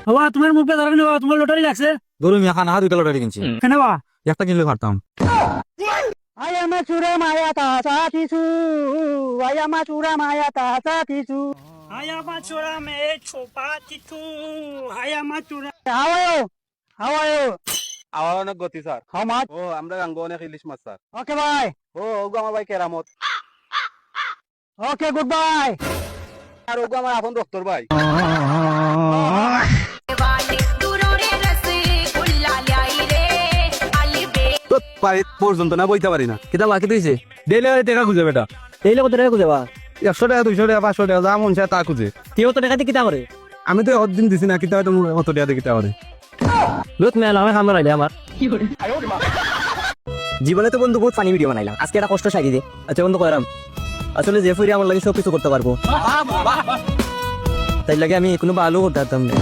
বাবা তোমার মুখে ধরেন বাবা, তোমার লটারি লাগছে। গরু মিয়া খানা দুইটা লটারি কিনছি, কেন বাবা? একটা কিনলে পারতাম। আয়া মাছুরা মায়া তাসা কিছু, আয়া মাছুরা মায়া তাসা কিছু, আয়া মাছুরা মে ছোপা কিছু, আয়া মাছুরা। How are you? আমার অনেক গতি স্যার। How much? ও আমরা গাঙ্গ অনেক ইলিশ মাছ স্যার। Okay, bye. ও ওগো আমার ভাই কেরামত। Okay, goodbye. আর ওগো আমার আপন ডক্টর ভাই। তো পারি পর্যন্ত না বইতে পারি না। কিতা বাকি দিয়েছে ডেইলি টাকা খুঁজে বেটা, এই লোক টাকা খুঁজে বা 100 টাকা 200 টাকা 500 টাকা যা মন চায় তা খুঁজে। কেউ তো টাকা দিয়ে কিতা করে? আমি তো অতদিন দিছি না, কিন্তু হয়তো অত টাকা দিয়ে কিতা করে। লোক মেলা আমি খাম রাইলে আমার জীবনে তো বন্ধু বহুত ফানি ভিডিও বানাইলাম, আজকে একটা কষ্ট সাইডে দে। আচ্ছা বন্ধু করাম, আসলে যে ফুরি আমার লাগে সব কিছু করতে পারবো, তাই লাগে আমি কোনো ভালো করতে পারতাম না।